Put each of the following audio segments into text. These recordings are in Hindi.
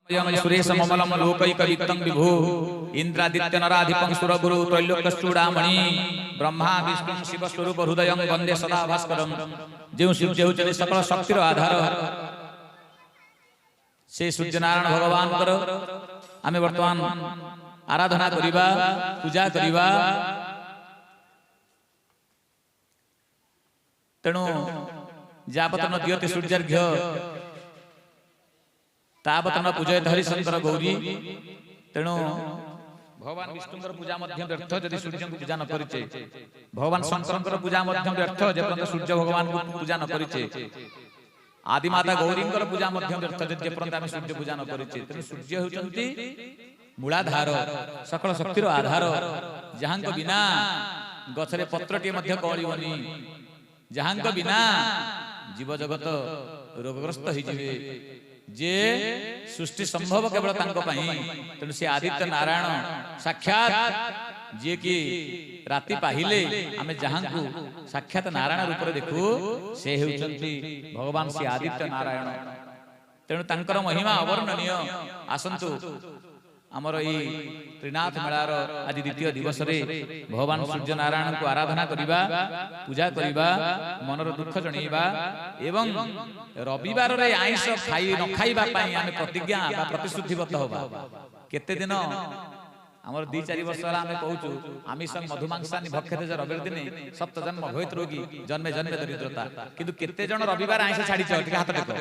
सुरेश ममलम लोकैकवित्तं विभु इंद्रादित्य नराधिपं सुरगुरु त्रैलोक्यचूड़ामणि ब्रह्मा विष्णु शिव स्वरूप हृदयं वंदे सदा भास्करम। जो सूर्य होचनि सकल शक्तिर आधार से सूर्यनारायण भगवान आमे वर्तमान आराधना करिबा पूजा करिबा। तेणु जापतन दियते सूर्यार्घ्य तावतन पूजयत हरिशंकर गौरी। तेणु भगवान विष्णुंकर पूजा मध्य व्यर्थ यदि सूर्य को पूजा न करिचे, भगवान शंकरंकर पूजा मध्य व्यर्थ जेपर्यंत सूर्य भगवान को पूजा न करिचे, आदिमाता गौरींकर पूजा मध्य व्यर्थ जेपर्यंत आमे सूर्य पूजा न करिचे। तेणु सूर्य होचंती मूलाधार सकल शक्तिर आधार, जहांक बिना गछरे पत्रटी मध्य कळिबनी, जहांक बिना जीव जगत रोगग्रस्त होई जिवे। जे सृष्टि संभव केवल तांको पई। तेणु से आदित्य नारायण साक्षात जे कि राति पाहिले आमे जहांकु साक्षात नारायण रूप रे देखु, से हेउचंती भगवान श्री आदित्य नारायण। तेणु तांकर महिमा अवर्णनीय। आसंतु आमर ई त्रिनाथ मेलार आज द्वितीय दिवस रे भगवान सूर्य नारायण को आराधना करिबा, पूजा करिबा, मनर दुख जणैबा एवं रविवार रे आइंष खाई न खाइबा पई आमे प्रतिज्ञा बा प्रतिश्रुतिबद्ध होबा। केते दिन हमर 2-4 वर्ष होला आमे कहूचु आमिष मधुमांसानि भक्षते जे रविवार दिने सप्त जन्म भयत रोगी जन्मे जन्मे दरिद्रता। किंतु केते जण रविवार आइंष छाडी छ टिके हाथ देखो।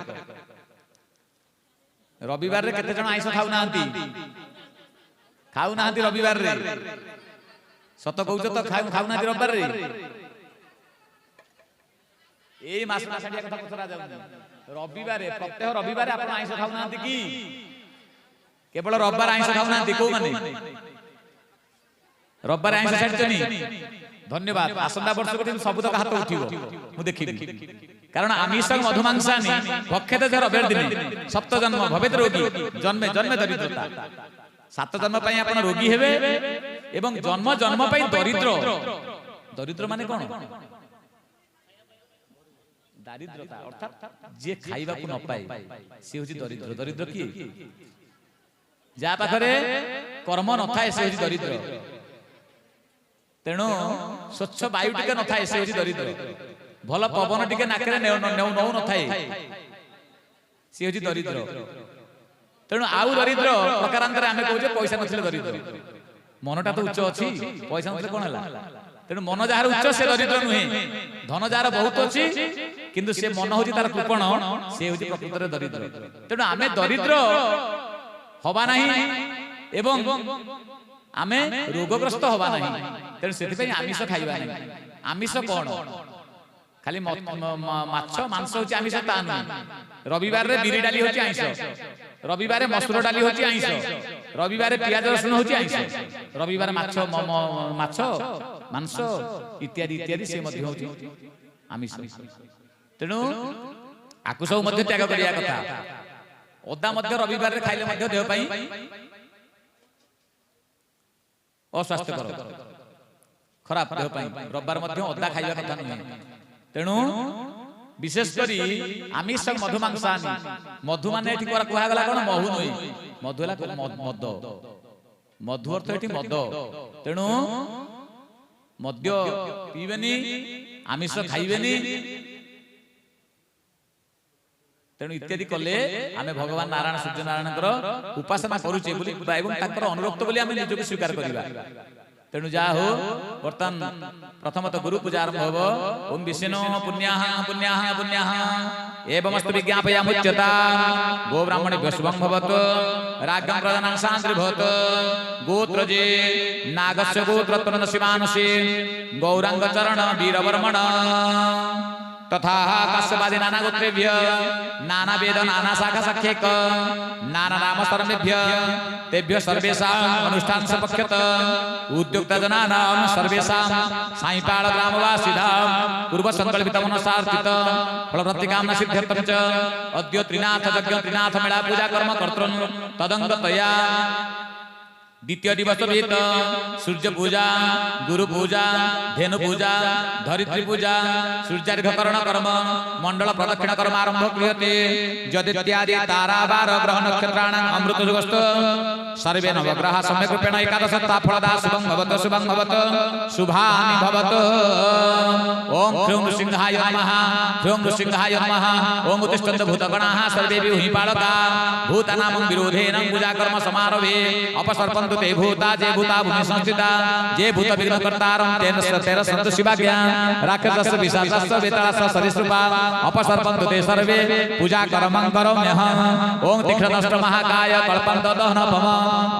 रविवार रे केते जण आइंष खाउ नांती, खाऊ नांती रविवार रे। सत कहूच तो खाऊ नांती रविवार रे। एई मास मासडिया कथा पचरा जाउ। रविवार प्रत्येक रविवार आपण आइंष खाऊ नांती की केवल रविवार आइंष खाऊ नांती को माने रविवार आइंष छाडचनी। धन्यवाद। आसंदा वर्ष को सब तक हाथ उठिबो मु देखिबी। कारण आमिष मधुमांसानि भक्षते जे रविवार दिने सप्त जन्म भवेत रोगी जन्मे जन्मे दरिद्रता। 7 जन्म पई आपण रोगी हेबे एवं जन्म जन्म पई दरिद्र। दरिद्र माने कोन? दारिद्रता अर्थात जे खाइबा को न पाए से होची दरिद्र। दरिद्र की जा पाखरे कर्म न थाए से होची दरिद्र। तेणु स्वच्छ वायु टिके न थाए से होची दरिद्र। भल पवन टिके नाकरे नौ न थाए से होची दरिद्र। तेणु आउ दरिद्र प्रकारांतर आमे कहूजे पैसा नथिले दरिद्र। मनटा तो उच्च अछि, पैसा नथिले कोन हला। तेणु मन जार उच्च से दरिद्र नुहे। धन जार बहुत अछि किंतु से मन होची तार कृपण, से होची प्रकृत रे दरिद्र। तेणु आमे दरिद्र होबा नाही एवं आमे रोगग्रस्त होबा नाही। तेणु सेति पई आमिष खाइबा नाही। आमिष कोन? खाली माछ मांस होची आमिष ता नाही। रविवार रे बिरी डाली होची आइंष, रविवार रे मसूर डाली होची आइंष, रविवार रे पियाज रसुन होची आइंष, रविवार माछ माछ मांस इत्यादि इत्यादि से मध्य होची आमिष। तेणु आकु सब मध्य त्याग करिया कथा। ओदा मध्य रविवार रे खाइले मध्य देह पई अस्वास्थ्यकर खराब देह पई। रविवार मध्य ओदा खाइबा कथा नहीं। तेणु विशेष करी आमिष मधुमांसानि मधु माने एठी कोरा कुहा गला कोन? महु नई। मधु हला मद। मधु अर्थ एठी मद। तेणु मद्य पीबेनी, आमिष खाइबेनी। तेणु इत्यादि कले आमे भगवान नारायण सूर्य नारायणकर उपासना करूचे बोली एवं ताकर अनुरक्त बोली आमे निजको स्वीकार करिबा। तेणु जा हो वर्तमान प्रथमतः गुरु पूजा आरंभ होबो। ओम विष्णु पुण्याः पुण्याः पुण्याः एवमस्तु विज्ञापयामुच्यता। गो ब्राह्मणेभ्यः शुभं भवतु। राज्ञं प्रदानं शान्तिर् भवतु। गोत्रजे नागस्य गोत्रत्वं शिवानुषे गौरांग चरण वीरवर्मण तथा कश्यपादि नाना गोत्रेभ्य नाना वेद नाना शाखा सख्यक नाना नाम सर्वेभ्य तेभ्य सर्वेषां अनुष्ठान सपक्षत उद्युक्त जनानां सर्वेषां साईपाल ग्रामवासिनां पूर्व संकल्पित मनसार्थित फलप्रतिकामना सिद्ध्यर्थं च अद्य त्रिनाथ यज्ञ त्रिनाथ मेला पूजा कर्म कर्तृन् तदंगतया द्वितीय दिवस वीत सूर्य पूजा गुरु पूजा धेनु पूजा धरित्री पूजा सूर्यार्घकरण कर्म मंडल प्रदक्षिण कर्म आरंभ क्रियते यदित्यादि तारा बार ग्रह नक्षत्राणां अमृत जुगस्त सर्वे नवग्रह सम्यक् रूपेण एकादशता फलदा शुभं भवत शुभानि भवत ओम ह्रीं नृसिंहाय नमः ह्रीं नृसिंहाय नमः ओम उत्तिष्ठन्त भूतगणाः सर्वे विहिपालका भूतानां विरोधेन पूजा कर्म समारभे अपसर्पन्तु ते भूता जे भूता भूमि संस्थिता जे भूत विघ्न कर्तारं तेन सन्तु शिवाज्ञा राक्षसस्य विशाचस्य वेतालस्य सरिसृपा अपसर्पन्तु ते सर्वे पूजा कर्मं करोम्यहम् ओम तीक्ष्णदष्ट महाकाय कल्पन्त दहनपम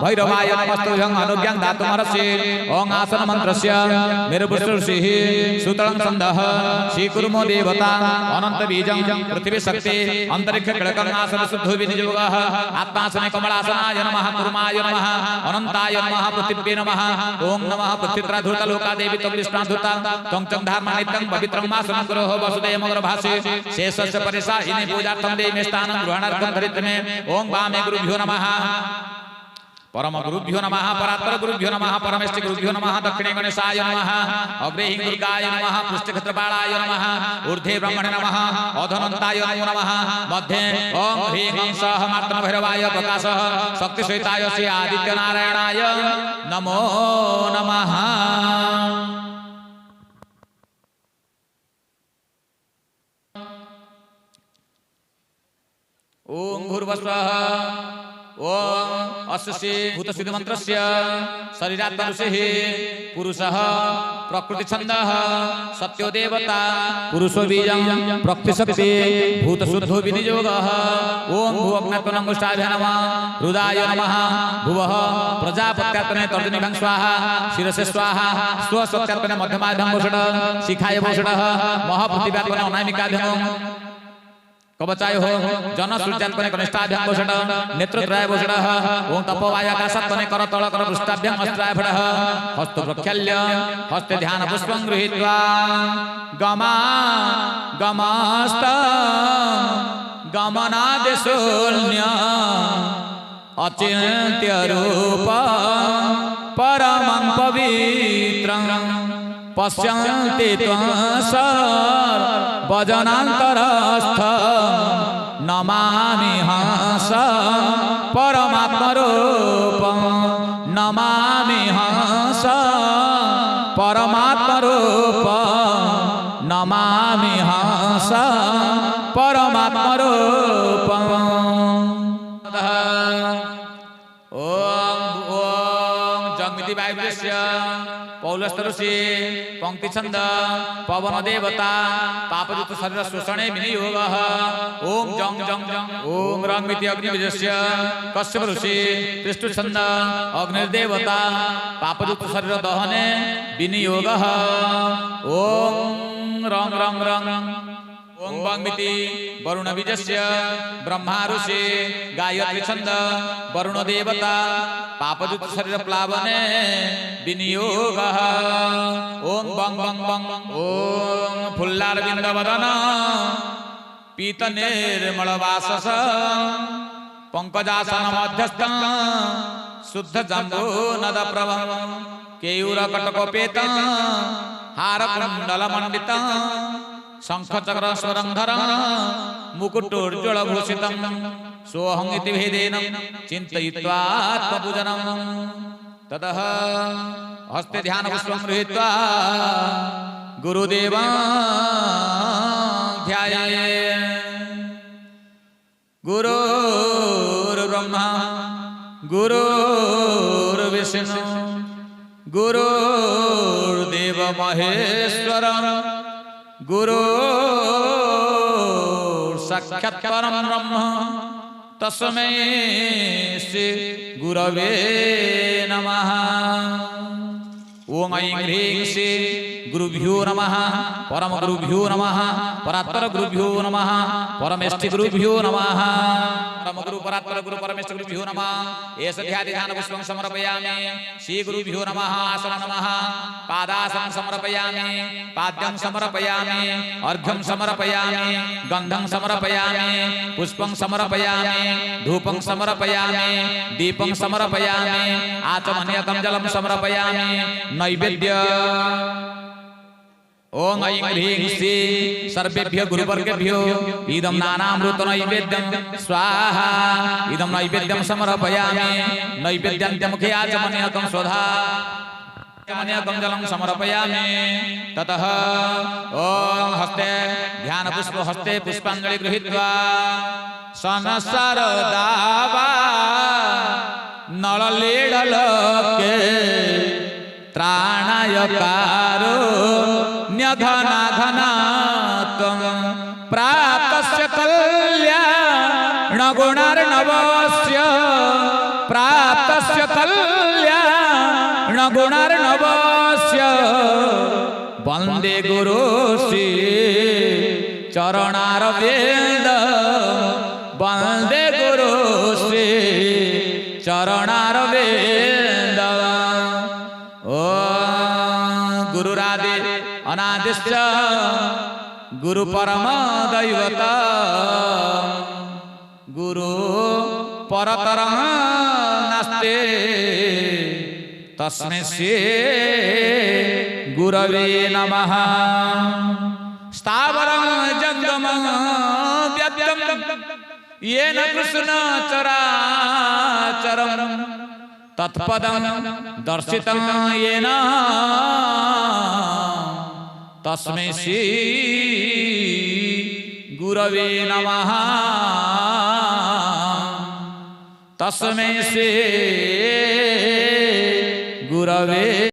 भैरवाय नमस्तुभ्यं अनुज्ञां दातुमर्हसि ओम आसन मन्त्रस्य मेरुपुष्टऋषिः सूतलं छन्दः श्रीकुर्मो देवता अनंत बीजं पृथ्वी शक्ति अंतरिक्ष किलकर्णासन शुद्धो विनियोगः आत्मासने कमलासनाय नमः कुर्माय नमः अनंताय नमः पृथिव्ये नमः ओम नमः पृथ्वीत्राधृत लोकादेवी त्वं विष्णाधृता त्वं चं धर्मा नित्यं पवित्रं मासनं गुरोः वसुदेव मगरभासे शेषस्य परिसाहिने पूजार्थं देहि मे स्थानं गृहाणार्थं धरित्रे ओम वामे गुरुभ्यो नमः परम गुरुभ्यो नमः परात्पर गुरुभ्यो नमः परमेष्टि गुरुभ्यो नमः दक्षिणे गणेशाय नमः अग्रे हि दुर्गाय नमः पृष्ठे क्षेत्रपालाय नमः ऊर्ध्वे ब्रह्मणे नमः अधोनन्ताय नमः मध्ये ओम ह्रीं सः मार्तण्ड भैरवाय प्रकाशः शक्तिसहिताय श्री आदित्य नारायणाय नमो नमः ओम भूर्भुवस्वः ओम अस्य भूतसिद्ध मंत्रस्य शरीरात्मनुषेः पुरुषः प्रकृति छन्दः सत्यो देवता पुरुषो बीजं प्रकृतिशक्ति भूतशुद्धो विनियोगः ओम भुवग्नत्वनङ्गुष्ठाभ्यां नमः हृदाय नमः भुवः प्रजापत्यात्मने तर्जनीभं स्वाहा शिरसे स्वाहा स्वसत्यात्मने मध्यमाभ्यां भूषण शिखाय भूषणः महापृथिव्यात्मने अनामिकाभ्यां कवचाय हो जन सूर्यात्मने कनिष्ठाभ्यां भूषण नेत्रत्रय भूषणः ओम तपोवाय आकाशात्मने करतल कर पृष्ठाभ्यां अस्त्राय भडः हस्त प्रक्षाल्य हस्ते ध्यान पुष्पं गृहीत्वा गमास्त गमनादेशोऽन्य अचिन्त्य रूप परमं पवित्रं पश्यन्ति त्वं सर्वजनान्तरस्थ नमामि हंस परमात्मरूपं नमामि हंस परमात्मरूपं नमामि हंस परमात्मरूपं जगमिति वायुस्य पौलस्तरुषि पंक्ति छंद पवन देवता पापयुत शरीर शोषणे विनियोगः ओम जं जं जं ओम रंगमिति अग्निविजस्य कश्यप ऋषि पृष्ठ छंद अग्निर्देवता पापयुत शरीर दहने विनियोगः ओम रंग रंग रंग ओम वाग्मिति वरुण बीजस्य ब्रह्मा ऋषि गायत्री छंद वरुण देवता पापयुत शरीर प्लावने विनियोगः ओम बंग बंग बंग ओम फुल्लारविंद वदन पीत निर्मल वासस पंकजासन मध्यस्थ शुद्ध जम्बो नद प्रभं केयूर कटकोपेत हार कुंडल मंडित शंख चक्र स्वरंधर मुकुटोज्ज्वल भूषितं सोऽहं इति भेदेन चिन्तयित्वा आत्मपूजनं ततः हस्ते ध्यान पुष्पं गृहीत्वा गुरुदेवं ध्यायेत् गुरुर्ब्रह्मा गुरुर्विष्णु गुरुर्देव महेश्वर गुरु साक्षात् परं ब्रह्म तस्मै श्री गुरवे नमः ओम ऐं ह्रीं श्री गुरुभ्यो नमः परम गुरुभ्यो नमः परात्पर गुरुभ्यो नमः परमेष्टि गुरुभ्यो नमः परम गुरु परात्पर गुरु परमेष्टि गुरुभ्यो नमः एष ध्याति ध्यान पुष्पं समर्पयामि श्री गुरुभ्यो नमः आसन नमः पादासनं समर्पयामि पाद्यं समर्पयामि अर्घ्यं समर्पयामि गन्धं समर्पयामि पुष्पं समर्पयामि धूपं समर्पयामि दीपं समर्पयामि आचमनीयकं जलं समर्पयामि नैवेद्य ओम ऐं ह्रीं श्री सर्वेभ्यो गुरुवर्गेभ्यो इदं नानामृत नैवेद्यं स्वाहा इदं नैवेद्यं समर्पयामि नैवेद्यान्त्यमुखे आचमनीयकं स्वधा आचमनीयकं जलं समर्पयामि ततः ओम हस्ते ध्यानपुष्प हस्ते पुष्पाञ्जलि गृहीत्वा सनसरदावा नळलीडलके त्राणायकारो न्यघनाघनात्वं प्राप्तस्य कल्याणगुणार्णवस्य प्राप्तस्य कल्याणगुणार्णवस्य वन्दे गुरुश्री चरणारविन्द वन्दे गुरुश्री चरणारविन्द ओ गुरुरादि अनादिश्च गुरु परम दैवत गुरु परतरं नास्ति तस्मै श्री गुरवे नमः स्थावरं जंगमं व्यक्तं येन कृष्ण चराचरं तत्पदं दर्शितं येन तस्मै श्री गुरवे नमः तस्मै श्री गुरवे